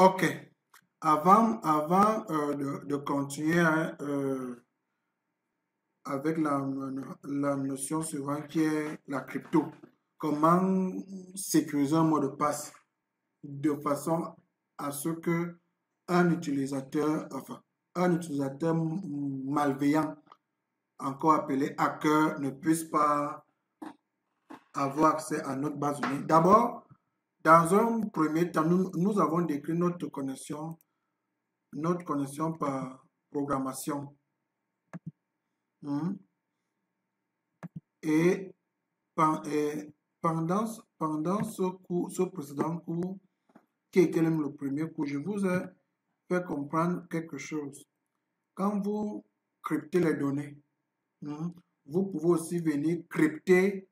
Ok. Avant de continuer hein, avec la notion suivante qui est la crypto, comment sécuriser un mot de passe de façon à ce que un utilisateur malveillant, encore appelé hacker, ne puisse pas avoir accès à notre base de données. D'abord, dans un premier temps, nous avons décrit notre connexion par programmation. Hmm. Et, pendant ce précédent cours, qui était même le premier cours, je vous ai fait comprendre quelque chose. Quand vous cryptez les données, vous pouvez aussi venir crypter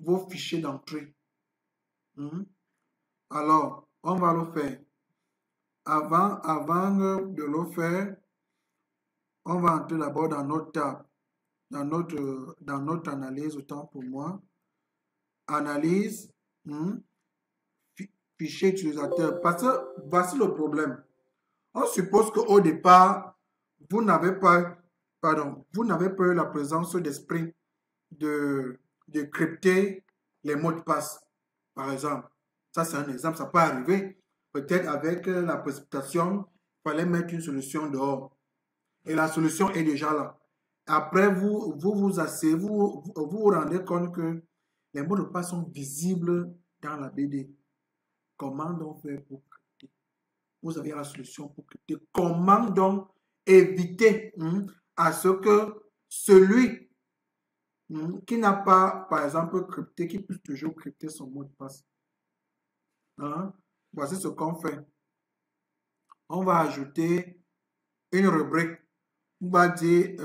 vos fichiers d'entrée. Alors, on va le faire. Avant de le faire, on va entrer d'abord dans notre table, dans notre analyse, autant pour moi. Analyse, fichier utilisateur. Parce que voici le problème. On suppose qu'au départ, vous n'avez pas eu la présence d'esprit de crypter les mots de passe, par exemple. Ça, c'est un exemple, ça peut arriver. Peut-être avec la précipitation, il fallait mettre une solution dehors. Et la solution est déjà là. Après, vous asseyez, vous rendez compte que les mots de passe sont visibles dans la BD. Comment donc faire pour crypter? Vous avez la solution pour crypter. Comment donc éviter à ce que celui qui n'a pas, par exemple, crypté, qui puisse toujours crypter son mot de passe? Voici ce qu'on fait. On va ajouter une rubrique. On va dire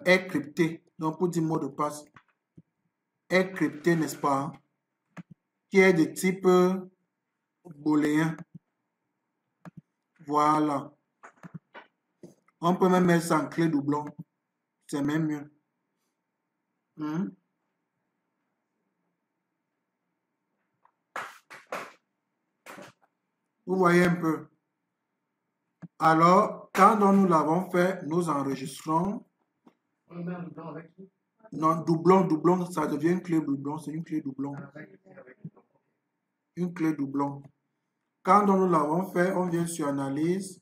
est crypté. Donc, pour dire mot de passe, est crypté, n'est-ce pas? Qui est de type booléen. Voilà. On peut même mettre ça en clé doublon. C'est même mieux. Vous voyez un peu. Alors, quand nous l'avons fait, nous enregistrons. Non, doublon, ça devient une clé doublon. C'est une clé doublon. Une clé doublon. Quand nous l'avons fait, on vient sur analyse.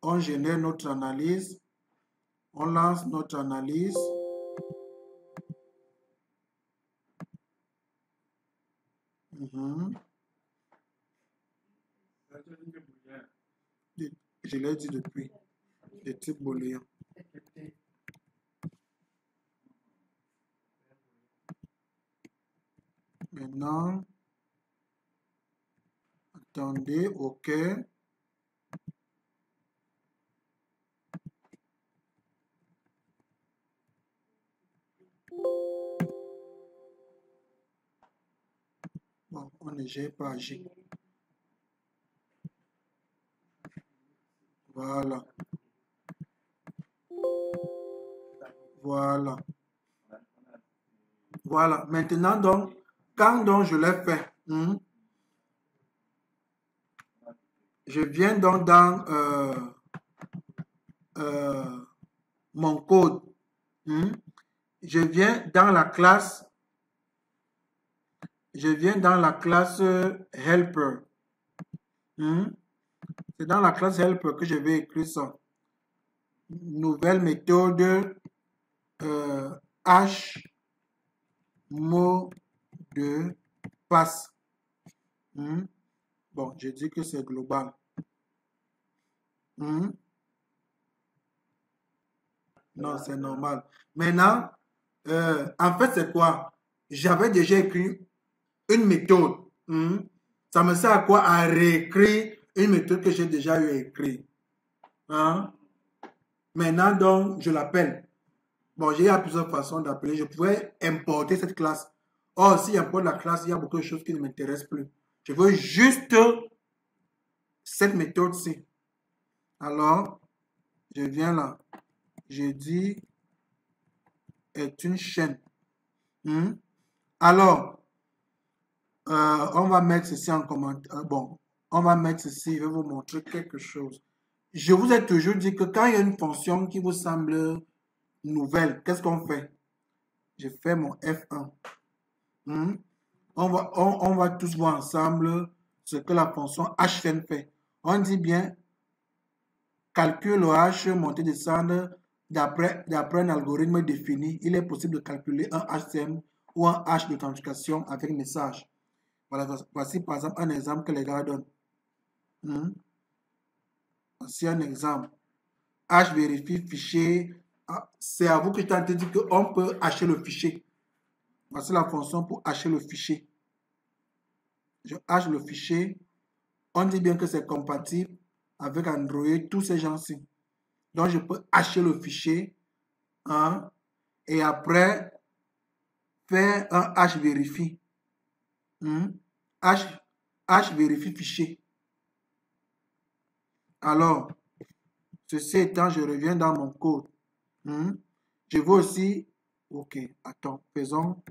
On génère notre analyse. On lance notre analyse. Je l'ai dit depuis. De type booléen. Maintenant, attendez, OK. Bon, on ne gère pas agi. Voilà. Voilà. Voilà. Maintenant, donc, quand donc je l'ai fait, je viens donc dans mon code. Je viens dans la classe. Je viens dans la classe helper. C'est dans la classe helper que je vais écrire ça. Nouvelle méthode H mot de passe. Bon, je dis que c'est global. Non, c'est normal. Maintenant, en fait, c'est quoi? J'avais déjà écrit une méthode. Ça me sert à quoi? À réécrire une méthode que j'ai déjà eu écrite. Maintenant, donc, je l'appelle. Bon, j'ai plusieurs façons d'appeler. Je pouvais importer cette classe. Or, si j'importe la classe, il y a beaucoup de choses qui ne m'intéressent plus. Je veux juste cette méthode-ci. Alors, je viens là. Je dis est une chaîne. Alors, on va mettre ceci en commentaire. Bon, On va mettre ceci, je vais vous montrer quelque chose. Je vous ai toujours dit que quand il y a une fonction qui vous semble nouvelle, qu'est-ce qu'on fait? Je fais mon F1. Hmm? On va tous voir ensemble ce que la fonction hn fait. On dit bien, calcule le h, monter, descendre, d'après un algorithme défini. Il est possible de calculer un HCM ou un H d'authentification avec message. Voilà, voici par exemple un exemple que les gars donnent. Hmm? Voici un exemple. H vérifie fichier. Ah, c'est à vous que je t'ai dit qu'on peut hacher le fichier. Voici la fonction pour hacher le fichier. Je hache le fichier. On dit bien que c'est compatible avec Android, tous ces gens-ci. Donc, je peux hacher le fichier hein, et après faire un H vérifie. H vérifie fichier. Alors, ceci étant, je reviens dans mon code. Je veux aussi, ok, attends, faisons.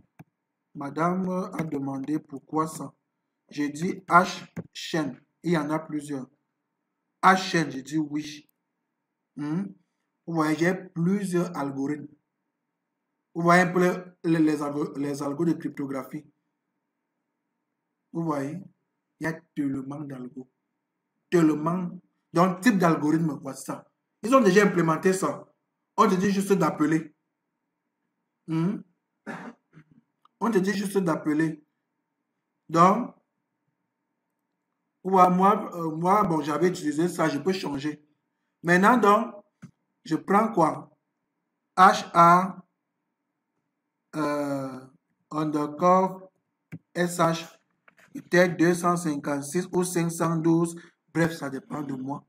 Madame a demandé pourquoi ça. J'ai dit H chaîne. Il y en a plusieurs. H chaîne, j'ai dit oui. Vous voyez, j'ai plusieurs algorithmes. Vous voyez un peu les algos de cryptographie. Vous voyez, il y a tellement d'algos. Tellement. Donc, type d'algorithme, voici ça. Ils ont déjà implémenté ça. On te dit juste d'appeler. On te dit juste d'appeler. Donc, moi, bon, j'avais utilisé ça, je peux changer. Maintenant, donc, je prends quoi? HA underscore SH, peut-être 256 ou 512. Bref, ça dépend de moi.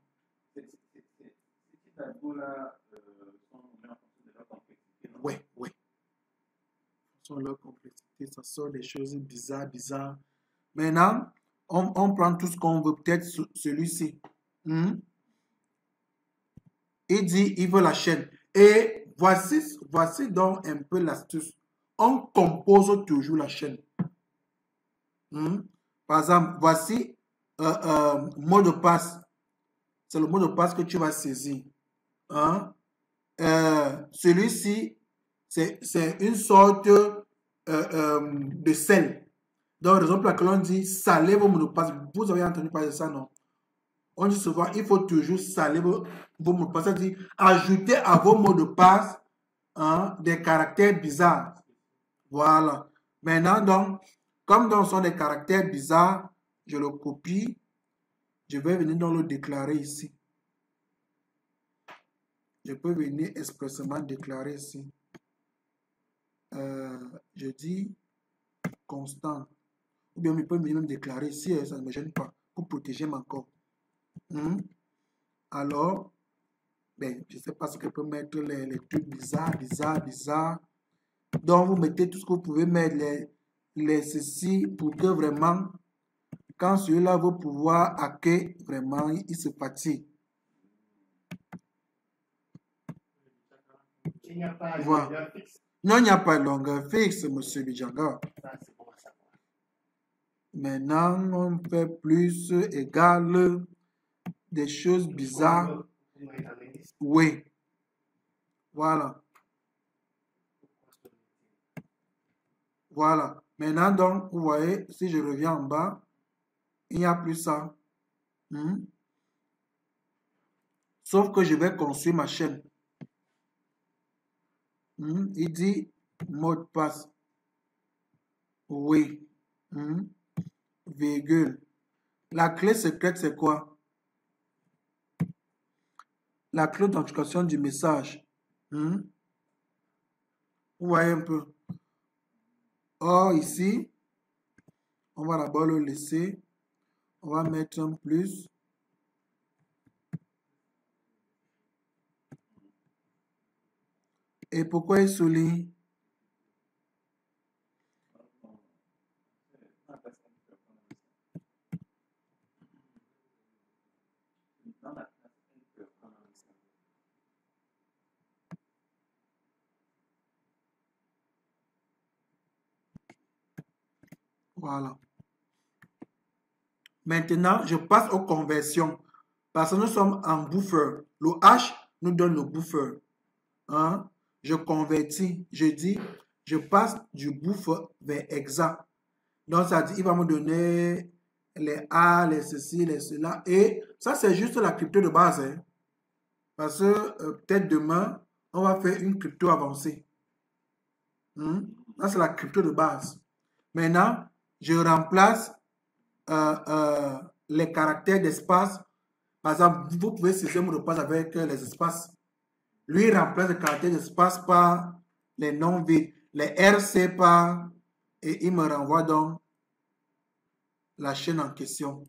Oui, oui. Sur leur complexité, ça sort des choses bizarres. Maintenant, on prend tout ce qu'on veut, peut-être celui-ci. Il dit, il veut la chaîne. Et voici donc un peu l'astuce. On compose toujours la chaîne. Par exemple, voici mot de passe. C'est le mot de passe que tu vas saisir. Celui-ci, c'est une sorte de sel. Donc, par exemple, laquelle on dit saler vos mots de passe. Vous avez entendu parler de ça, non? On dit souvent, il faut toujours saler vos mots de passe. C'est-à-dire, ajouter à vos mots de passe des caractères bizarres. Voilà. Maintenant, donc, comme ce sont des caractères bizarres, je le copie. Je vais venir donc le déclarer ici. Je peux venir expressément déclarer ici. Je dis constant. Ou bien, je peux même déclarer ici, ça ne me gêne pas, pour protéger mon corps. Alors, ben, je ne sais pas ce que je peux mettre, les trucs bizarres. Donc, vous mettez tout ce que vous pouvez mettre, les ceci, pour que vraiment, quand celui-là va pouvoir hacker, vraiment, il se fatigue. Il n'y a pas de Voilà. longueur fixe. Non, il n'y a pas de longueur fixe, monsieur Bijanga. C'est bon à savoir. Maintenant, on fait plus égal des choses bizarres. Oui. Voilà. Voilà. Maintenant, donc, vous voyez, si je reviens en bas, il n'y a plus ça. Sauf que je vais construire ma chaîne. Il dit mot de passe. Oui. Virgule. La clé secrète, c'est quoi? La clé d'authentification du message. Vous voyez un peu. Or, ici, on va d'abord le laisser. On va mettre un plus. Et pourquoi il souligne? Voilà. Maintenant, je passe aux conversions. Parce que nous sommes en buffer. Le H nous donne le buffer. Hein? Je convertis. Je dis, je passe du buffer vers hexa. Donc, ça dit, il va me donner les A, les ceci, les cela. Et ça, c'est juste la crypto de base. Hein? Parce que peut-être demain, on va faire une crypto avancée. Ça, c'est la crypto de base. Maintenant, je remplace les caractères d'espace. Par exemple, vous pouvez saisir un mot de passe avec les espaces. Lui, il remplace les caractères d'espace par les noms vides. Les RC par... Et il me renvoie donc la chaîne en question.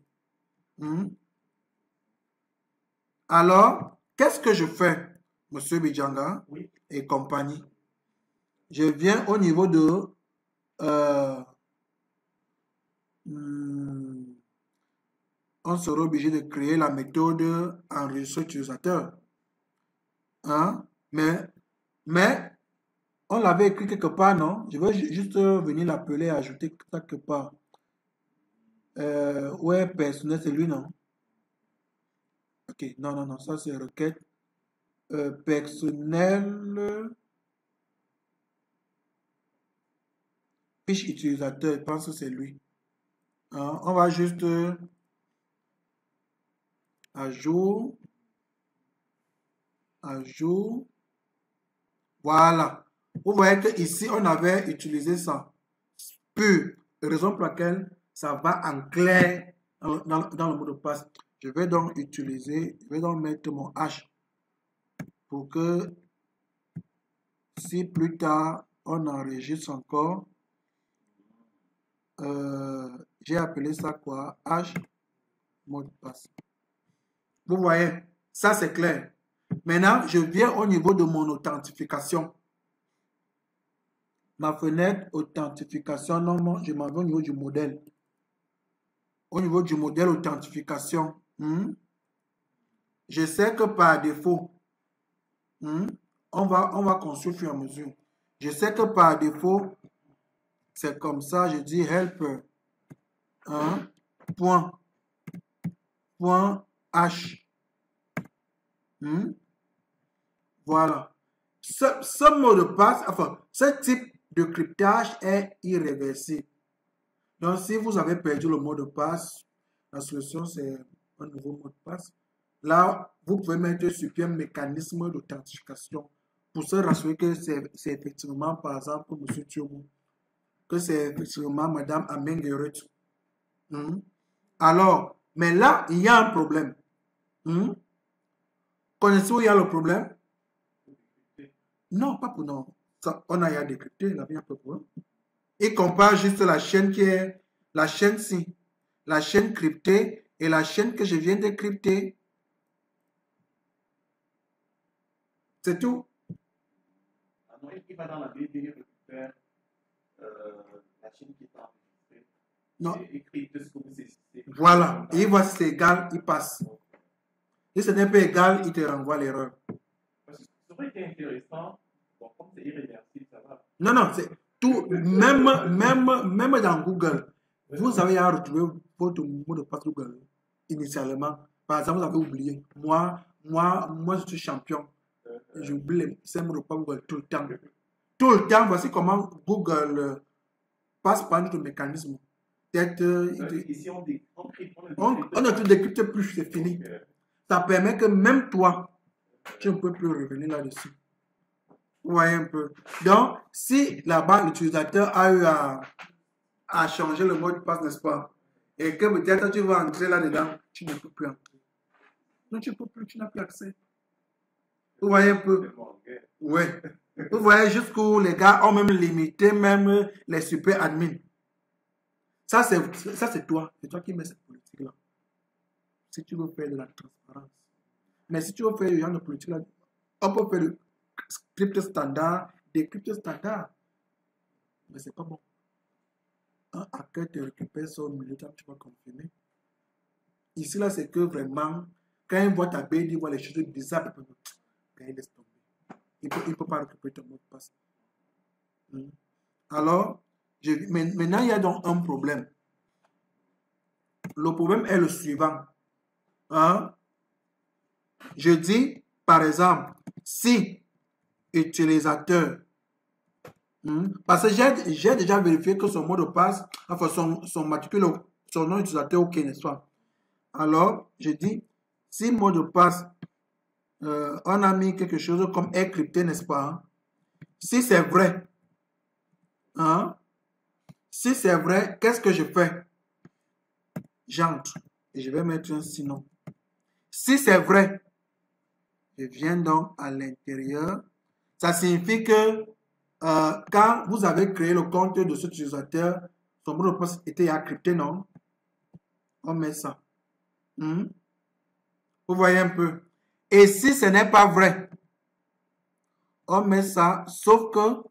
Alors, qu'est-ce que je fais, Monsieur Bijanga Oui. et compagnie? Je viens au niveau de... on sera obligé de créer la méthode enregistreur utilisateur. Hein? Mais on l'avait écrit quelque part, non? Je vais juste venir l'appeler, ajouter quelque part. Ouais, personnel, c'est lui, non? Ok, non, ça c'est requête. Personnel. Fiche utilisateur, je pense que c'est lui. Hein? On va juste à jour. Voilà. Vous voyez que ici on avait utilisé ça. Pur. Raison pour laquelle ça va en clair dans le mot de passe. Je vais donc utiliser, je vais donc mettre mon H pour que si plus tard on enregistre encore, j'ai appelé ça quoi? H mot de passe. Vous voyez, ça c'est clair. Maintenant, je viens au niveau de mon authentification. Ma fenêtre authentification, non, je m'en vais au niveau du modèle. Au niveau du modèle authentification, je sais que par défaut, on va construire au fur et à mesure. Je sais que par défaut, c'est comme ça, je dis help point H. Voilà. Ce mot de passe, enfin, ce type de cryptage est irréversible. Donc, si vous avez perdu le mot de passe, la solution, c'est un nouveau mot de passe. Là, vous pouvez mettre sur pied un mécanisme d'authentification pour se rassurer que c'est effectivement, par exemple, M. Thiobo, que c'est effectivement Mme Amengueret. Alors, mais là, il y a un problème. Connaissez-vous où il y a le problème? Non, pas pour nous. Ça, on a décrypté, il a bien peu pour. Il compare juste la chaîne qui est la chaîne-ci, la chaîne cryptée et la chaîne que je viens de crypter. C'est tout. Il va dans la Bible et récupère la chaîne qui est enregistrée. Non. Écrit ce que vous voilà. Et il voit si c'est égal, il passe. Si ce n'est pas égal, il te renvoie l'erreur. Ça aurait été intéressant. Bon, comme c'est irréversible, ça va. Non, c'est tout. Même dans Google, vous avez à retrouver votre mot de passe Google initialement. Par exemple, vous avez oublié. Moi, je suis champion. J'oublie ces mots de passe Google tout le temps. Tout le temps, voici comment Google passe par notre mécanisme. Ici, on ne te décrypte plus, c'est fini. Ça permet que même toi, tu ne peux plus revenir là-dessus. Vous voyez un peu. Donc, si là-bas, l'utilisateur a eu à changer le mot de passe, n'est-ce pas? Et que peut-être tu vas entrer là-dedans, tu ne peux plus entrer. Non, tu ne peux plus, tu n'as plus accès. Vous voyez un peu? Oui. Vous voyez jusqu'où les gars ont même limité même les super admins. Ça, c'est toi. C'est toi qui mets cette politique-là. Si tu veux faire de la transparence. Mais si tu veux faire le genre de politique-là, on peut faire le script standard, des cryptes standards. Mais c'est pas bon. Un hacker te récupère son milieu, tu vas confirmer. Ici, là, c'est que vraiment, quand il voit ta BD, il voit les choses bizarres, il laisse tomber. Il ne peut pas récupérer ton mot de passe. Alors, maintenant, il y a donc un problème. le problème est le suivant. Hein? Je dis, par exemple, si utilisateur, parce que j'ai déjà vérifié que son mot de passe, enfin son matricule, son nom utilisateur, ok, n'est-ce pas? Alors, je dis, si mot de passe, on a mis quelque chose comme est crypté, n'est-ce pas? Hein? Si c'est vrai, hein? Si c'est vrai, qu'est-ce que je fais? J'entre et je vais mettre un sinon. Si c'est vrai, je viens donc à l'intérieur. Ça signifie que quand vous avez créé le compte de cet utilisateur, son mot de passe était encrypté, non? On met ça. Vous voyez un peu. Et si ce n'est pas vrai, on met ça, sauf que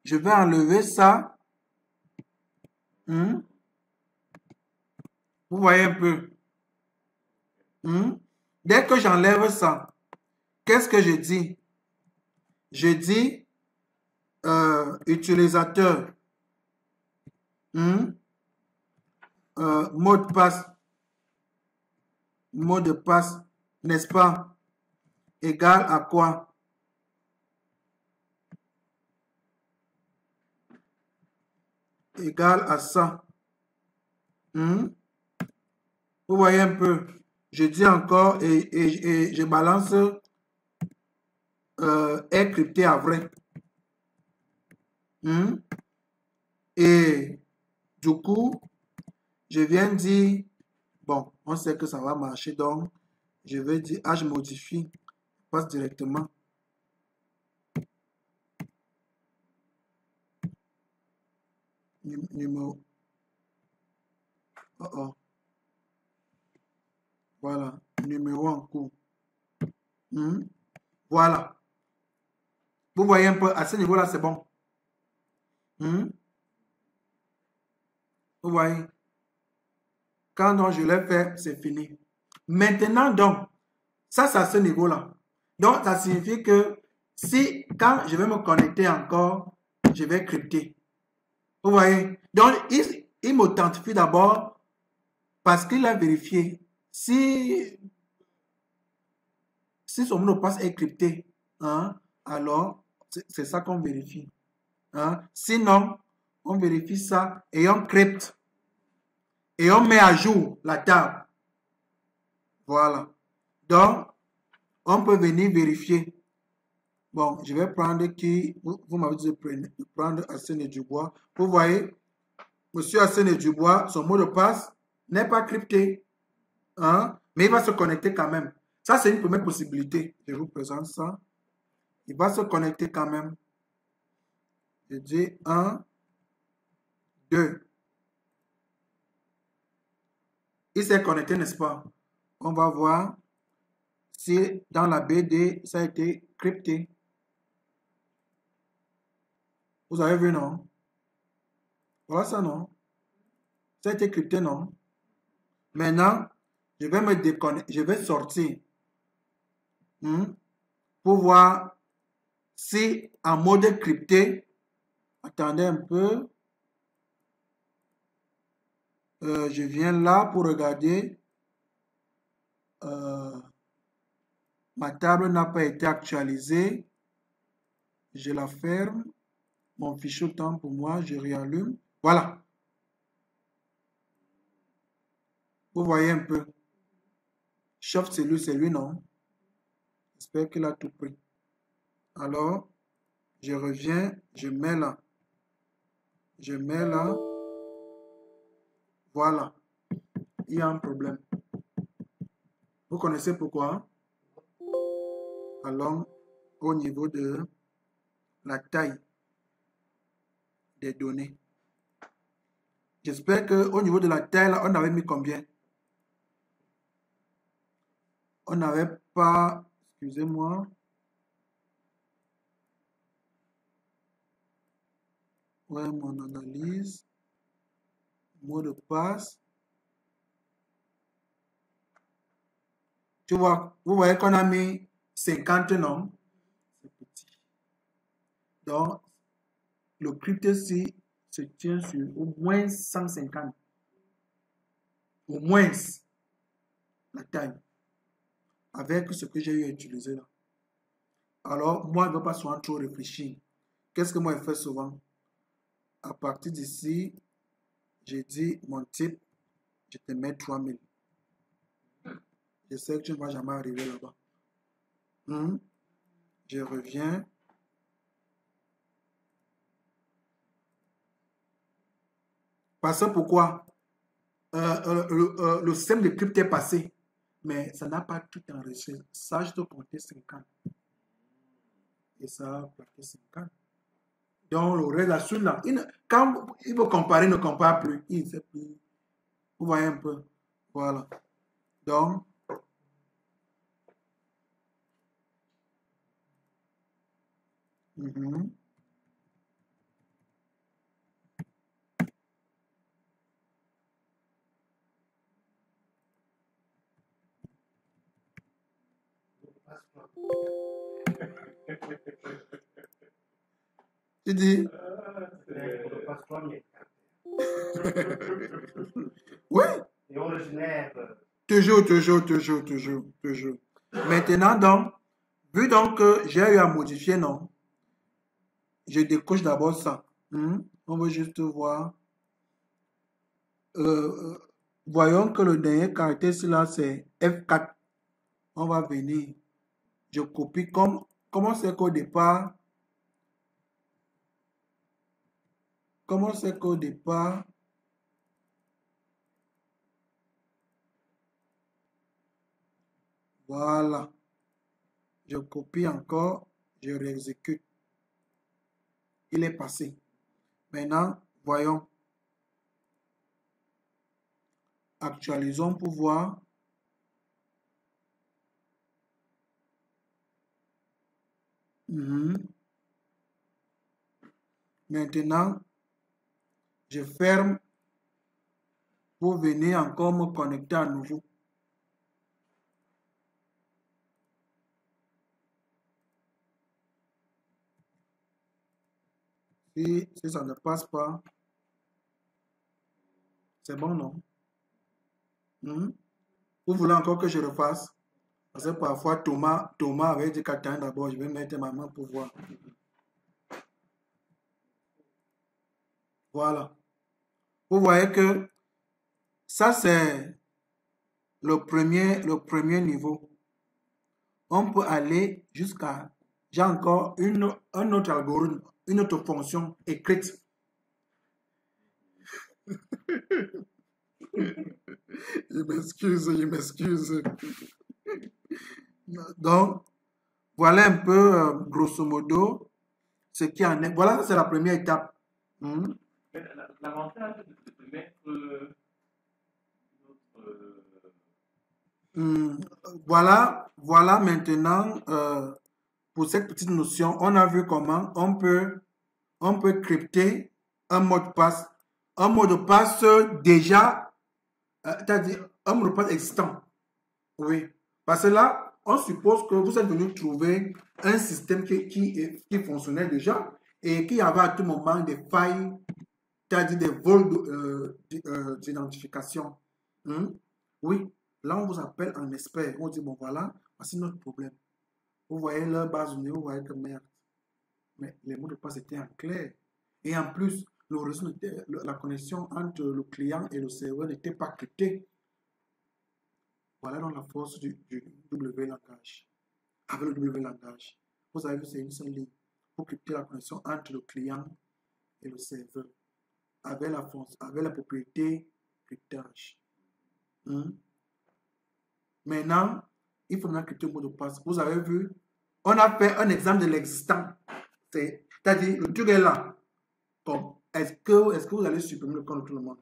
je vais enlever ça. Vous voyez un peu. Dès que j'enlève ça, qu'est-ce que je dis? Je dis utilisateur, mot de passe, n'est-ce pas, égal à quoi? Égal à ça. Vous voyez un peu. Je dis encore et je balance est crypté à vrai. Et du coup, je viens dire, bon, on sait que ça va marcher, donc je vais dire, je modifie, passe directement. Numéro. Voilà, numéro en cours. Voilà. Vous voyez un peu, à ce niveau-là, c'est bon. Vous voyez. Quand donc je l'ai fait, c'est fini. Maintenant, donc, ça, c'est à ce niveau-là. Donc, ça signifie que si, quand je vais me connecter encore, je vais crypter. Vous voyez? Donc, il m'authentifie d'abord parce qu'il a vérifié. Si son mot de passe est crypté, alors, c'est ça qu'on vérifie. Sinon, on vérifie ça et on crypte. Et on met à jour la table. Voilà. Donc, on peut venir vérifier. Bon, je vais prendre qui, vous m'avez dit de prendre Arsène Dubois. Vous voyez, monsieur Arsène Dubois, son mot de passe n'est pas crypté. Mais il va se connecter quand même. Ça, c'est une première possibilité. Je vous présente ça. Il va se connecter quand même. Je dis 1, 2. Il s'est connecté, n'est-ce pas? On va voir si dans la BD, ça a été crypté. Vous avez vu, non? Voilà ça, non? Ça a été crypté, non? Maintenant, je vais me déconnecter, je vais sortir pour voir si en mode crypté, attendez un peu, je viens là pour regarder, ma table n'a pas été actualisée, je la ferme, mon fichier temps pour moi, je réallume, voilà. Vous voyez un peu. Chef, c'est lui, non? J'espère qu'il a tout pris. Alors, je reviens, je mets là. Je mets là. Voilà. Il y a un problème. Vous connaissez pourquoi? Allons au niveau de la taille des données. J'espère qu'au niveau de la taille, là, on avait mis combien? On n'avait pas, excusez-moi. Ouais, mon analyse. Mot de passe. Tu vois, vous voyez qu'on a mis 50 noms. C'est petit. Donc, le crypté-ci se tient sur au moins 150. au moins la taille avec ce que j'ai eu à utiliser là. Alors, moi, je ne vais pas souvent trop réfléchir. Qu'est-ce que moi, je fais souvent? À partir d'ici, j'ai dit mon type, je te mets 3000. Je sais que tu ne vas jamais arriver là-bas. Je reviens. Parce que pourquoi? Le système de crypte est passé, mais ça n'a pas tout enregistré. Ça, je dois compter 50. Et ça a plaqué 50. Donc, le reste, la suite là, quand il veut comparer, il ne compare plus. Il ne sait plus. Vous voyez un peu. Voilà. Donc, tu dis, oui, Et originaire. toujours. Maintenant, donc, vu donc que j'ai eu à modifier, non, je décoche d'abord ça. On veut juste voir. Voyons que le dernier caractère ici là, c'est F4. On va venir. Je copie comment c'est qu'au départ. Comment c'est qu'au départ. Voilà. Je copie encore. Je réexécute. Il est passé. Maintenant, voyons. Actualisons pour voir. Maintenant, je ferme pour venir encore me connecter à nouveau. Si ça ne passe pas, c'est bon, non? Vous voulez encore que je refasse? Parce que parfois, Thomas avait dit qu'attends d'abord, je vais mettre ma main pour voir. Voilà. Vous voyez que ça, c'est le premier niveau. On peut aller jusqu'à... J'ai encore un autre algorithme, une autre fonction écrite. Je m'excuse. Donc, voilà un peu, grosso modo, ce qui en est. Voilà, c'est la première étape. L'avantage de mettre voilà maintenant, pour cette petite notion, on a vu comment on peut crypter un mot de passe. Un mot de passe déjà, c'est-à-dire un mot de passe existant. Oui. Parce que là, on suppose que vous êtes venu trouver un système qui fonctionnait déjà et qui avait à tout moment des failles, c'est-à-dire des vols d'identification. Oui, là, on vous appelle en expert. On dit, bon, voilà, voici notre problème. Vous voyez leur base de données, vous voyez que merde. Mais les mots de passe étaient en clair. Et en plus, la connexion entre le client et le serveur n'était pas cryptée. Voilà donc la force du W langage. Avec le W langage, vous avez vu, c'est une seule ligne pour crypter la connexion entre le client et le serveur. Avec la propriété cryptage. Maintenant, il faut maintenant crypter le mot de passe. Vous avez vu, on a fait un exemple de l'existant. C'est-à-dire, le truc est là. Est-ce que vous allez supprimer le compte de tout le monde?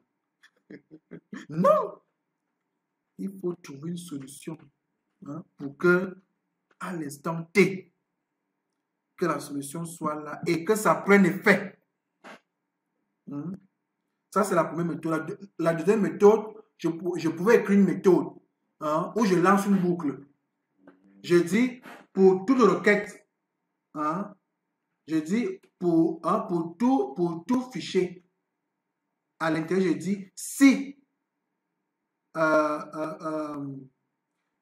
Non! Il faut trouver une solution pour que, à l'instant T, que la solution soit là et que ça prenne effet. Ça, c'est la première méthode. La deuxième méthode, je pouvais écrire une méthode où je lance une boucle. Je dis, pour toute requête, je dis, pour tout fichier, à l'intérieur, je dis, si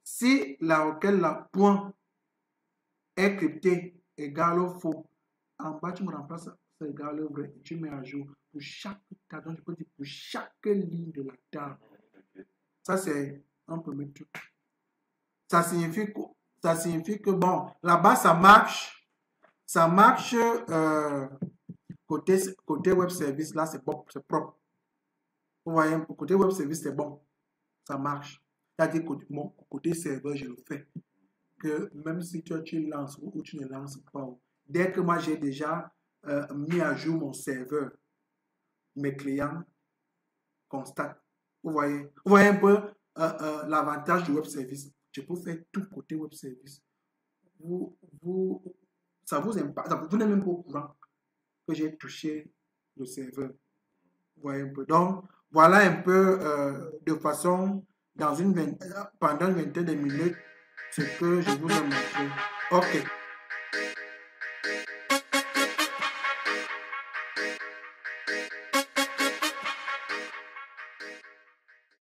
si la requête la point est cryptée égale au faux, en bas tu me remplaces ça égale au vrai et tu mets à jour pour chaque table. Donc je peux dire pour chaque ligne de la table. Ça c'est un premier truc. Ça signifie que bon, là-bas ça marche côté web service, là c'est bon, c'est propre. Vous voyez, côté web service c'est bon, ça marche. C'est-à-dire que mon côté serveur je le fais. Que même si tu lances ou tu ne lances pas, dès que moi j'ai déjà mis à jour mon serveur, mes clients constatent. Vous voyez un peu l'avantage du web service. Je peux faire tout côté web service. Ça vous impacte, vous n'êtes même pas au courant que j'ai touché le serveur. Vous voyez un peu. Donc, voilà un peu de façon, pendant une vingtaine de minutes, ce que je vous ai montré. OK.